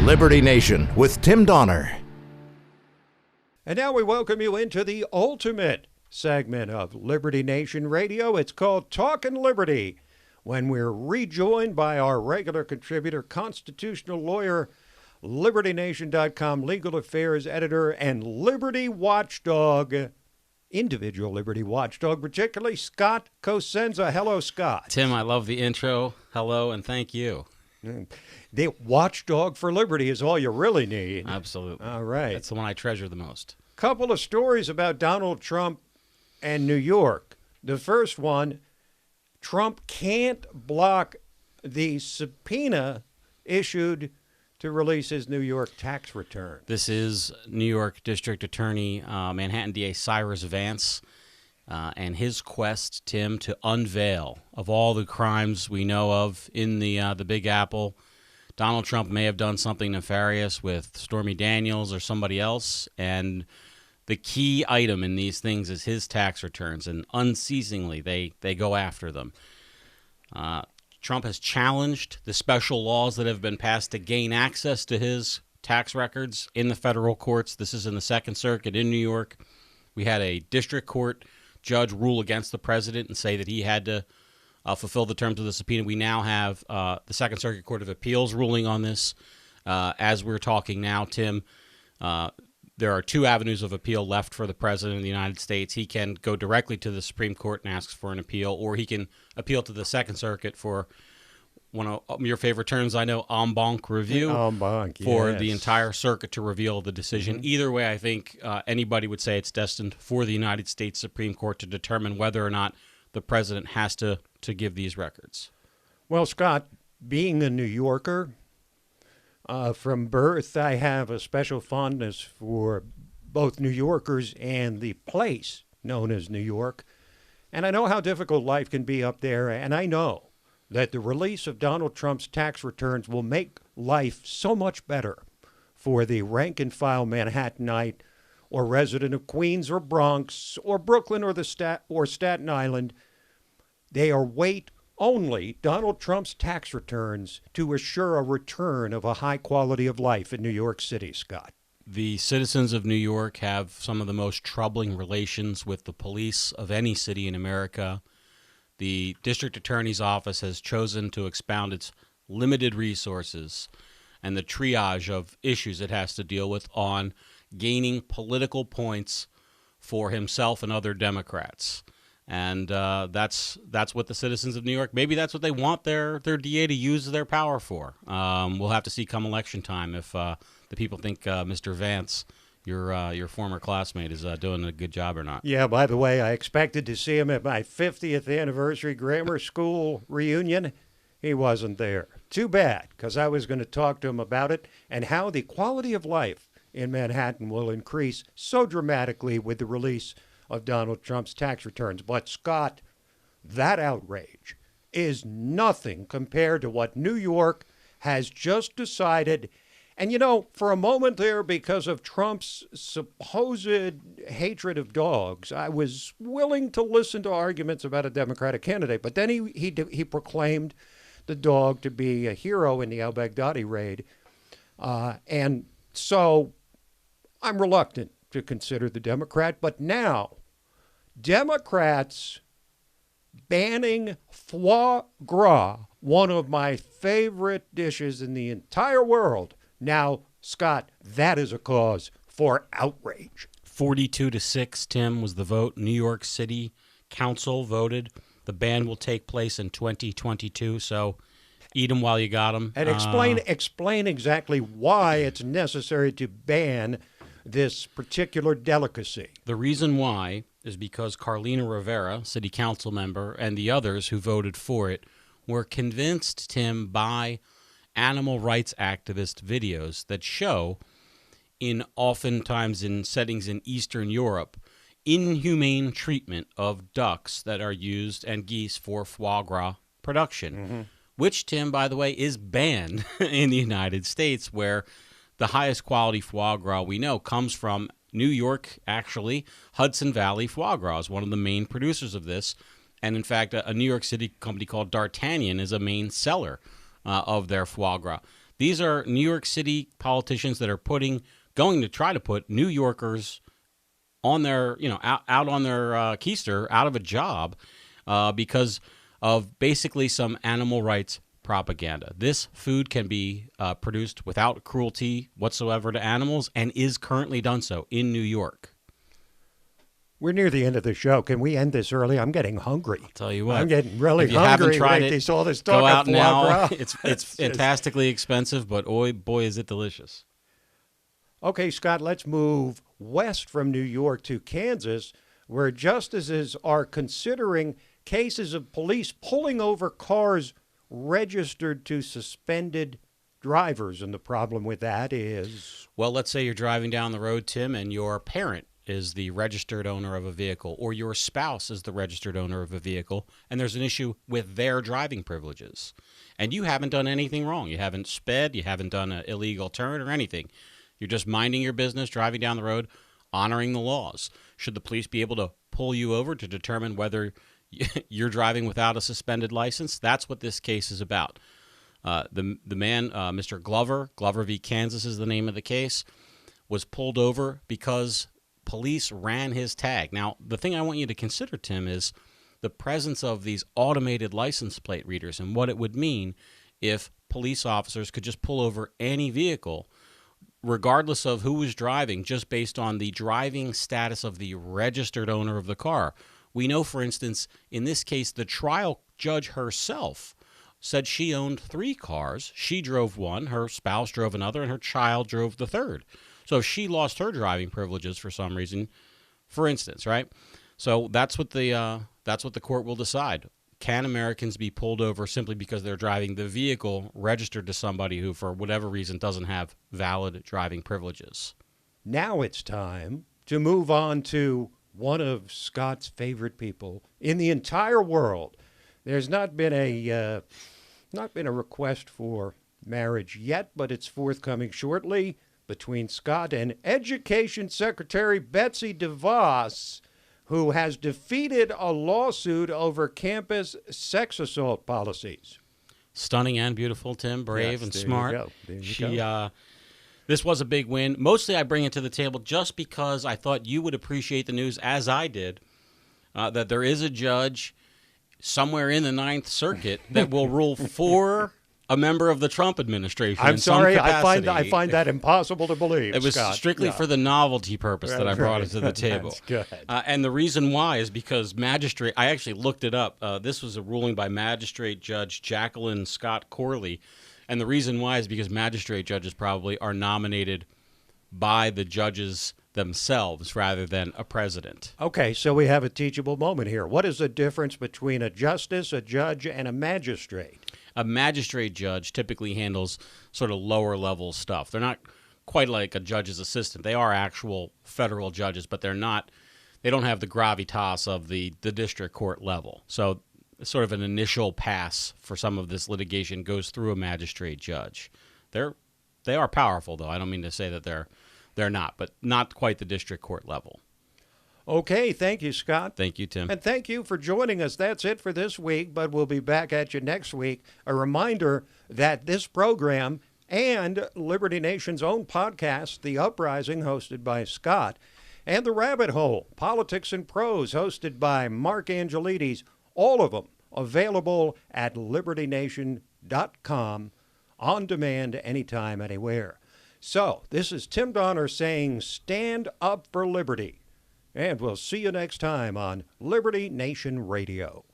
Liberty Nation with Tim Donner. And now we welcome you into the ultimate segment of Liberty Nation Radio. It's called Talkin Liberty, when we're rejoined by our regular contributor, constitutional lawyer, LibertyNation.com legal affairs editor, and Liberty watchdog, individual Liberty watchdog, particularly Scott Cosenza. Hello, Scott. Tim, I love the intro. Hello, and thank you. The watchdog for liberty is all you really need. Absolutely. All right. That's the one I treasure the most. Couple of stories about Donald Trump and New York. The first one, Trump can't block the subpoena issued to release his New York tax return. This is New York District Attorney, Manhattan DA Cyrus Vance, and his quest, Tim, to unveil, of all the crimes we know of in the Big Apple, Donald Trump may have done something nefarious with Stormy Daniels or somebody else, and the key item in these things is his tax returns, and unceasingly they go after them. Trump has challenged the special laws that have been passed to gain access to his tax records in the federal courts. This is in the Second Circuit in New York. We had a district court judge rule against the president and say that he had to fulfill the terms of the subpoena. We now have the Second Circuit Court of Appeals ruling on this. As we're talking now, Tim, there are two avenues of appeal left for the president of the United States. He can go directly to the Supreme Court and ask for an appeal, or he can appeal to the Second Circuit for one of your favorite terms, I know, en banc review, for the entire circuit to reveal the decision. Mm-hmm. Either way, I think anybody would say it's destined for the United States Supreme Court to determine whether or not the president has to give these records. Well, Scott, being a New Yorker, from birth, I have a special fondness for both New Yorkers and the place known as New York. And I know how difficult life can be up there, and I know that the release of Donald Trump's tax returns will make life so much better for the rank-and-file Manhattanite or resident of Queens or Bronx or Brooklyn or Staten Island. They await only Donald Trump's tax returns to assure a return of a high quality of life in New York City, Scott. The citizens of New York have some of the most troubling relations with the police of any city in America. The district attorney's office has chosen to expound its limited resources and the triage of issues it has to deal with on gaining political points for himself and other Democrats. And that's what the citizens of New York, maybe that's what they want their DA to use their power for. We'll have to see come election time if the people think Mr. Vance, your former classmate, is doing a good job or not. Yeah, by the way, I expected to see him at my 50th anniversary grammar school reunion. He wasn't there. Too bad, because I was going to talk to him about it and how the quality of life in Manhattan will increase so dramatically with the release of Donald Trump's tax returns. But, Scott, that outrage is nothing compared to what New York has just decided. And, you know, for a moment there, because of Trump's supposed hatred of dogs, I was willing to listen to arguments about a Democratic candidate. But then he proclaimed the dog to be a hero in the al-Baghdadi raid. And so I'm reluctant to consider the Democrat. But now, Democrats banning foie gras, one of my favorite dishes in the entire world. Now, Scott, that is a cause for outrage. 42-6, Tim, was the vote. New York City Council voted. The ban will take place in 2022, so eat them while you got them. And explain exactly why it's necessary to ban this particular delicacy. The reason why is because Carlina Rivera, city council member, and the others who voted for it were convinced, Tim, by animal rights activist videos that show, oftentimes in settings in Eastern Europe, inhumane treatment of ducks that are used and geese for foie gras production, which, Tim, by the way, is banned in the United States, where the highest quality foie gras we know comes from New York, actually. Hudson Valley Foie Gras is one of the main producers of this. And in fact, a New York City company called D'Artagnan is a main seller of their foie gras. These are New York City politicians that are going to try to put New Yorkers on their, out on their keister, out of a job because of basically some animal rights propaganda. This food can be produced without cruelty whatsoever to animals and is currently done so in New York. We're near the end of the show. Can we end this early? I'm getting hungry. I'll tell you what. I'm getting really if you hungry. Haven't tried it, all this talk go out of now. gras. It's fantastically expensive, but boy, is it delicious. Okay, Scott, let's move west from New York to Kansas, where justices are considering cases of police pulling over cars registered to suspended drivers. And the problem with that is... Well, let's say you're driving down the road, Tim, and your parent is the registered owner of a vehicle, or your spouse is the registered owner of a vehicle, and there's an issue with their driving privileges. And you haven't done anything wrong. You haven't sped, you haven't done an illegal turn or anything. You're just minding your business, driving down the road, honoring the laws. Should the police be able to pull you over to determine whether you're driving without a suspended license? That's what this case is about. The man, Mr. Glover v. Kansas is the name of the case, was pulled over because police ran his tag. Now, the thing I want you to consider, Tim, is the presence of these automated license plate readers and what it would mean if police officers could just pull over any vehicle, regardless of who was driving, just based on the driving status of the registered owner of the car. We know, for instance, in this case, the trial judge herself said she owned 3 cars. She drove one, her spouse drove another, and her child drove the third. So if she lost her driving privileges for some reason, for instance, right? So that's what the court will decide. Can Americans be pulled over simply because they're driving the vehicle registered to somebody who, for whatever reason, doesn't have valid driving privileges? Now it's time to move on to one of Scott's favorite people in the entire world. There's not been a request for marriage yet, but it's forthcoming shortly between Scott and Education Secretary Betsy DeVos, who has defeated a lawsuit over campus sex assault policies. Stunning and beautiful, Tim. Brave and smart. There you go. This was a big win. Mostly I bring it to the table just because I thought you would appreciate the news, as I did, that there is a judge somewhere in the Ninth Circuit that will rule for a member of the Trump administration. I'm sorry, I find that impossible to believe. It was Scott. strictly for the novelty purpose that I brought it to the table. That's good. And the reason why is because I actually looked it up. This was a ruling by Magistrate Judge Jacqueline Scott Corley. And the reason why is because magistrate judges probably are nominated by the judges themselves rather than a president. Okay, so we have a teachable moment here. What is the difference between a justice, a judge, and a magistrate? A magistrate judge typically handles sort of lower level stuff. They're not quite like a judge's assistant. They are actual federal judges, but they don't have the gravitas of the district court level. So sort of an initial pass for some of this litigation goes through a magistrate judge. They are powerful, though. I don't mean to say that they're not, but not quite the district court level. Okay, thank you, Scott. Thank you, Tim. And thank you for joining us. That's it for this week, but we'll be back at you next week. A reminder that this program and Liberty Nation's own podcast, The Uprising, hosted by Scott, and The Rabbit Hole, Politics and Prose, hosted by Mark Angelides, all of them available at libertynation.com, on demand, anytime, anywhere. So, this is Tim Donner saying stand up for liberty. And we'll see you next time on Liberty Nation Radio.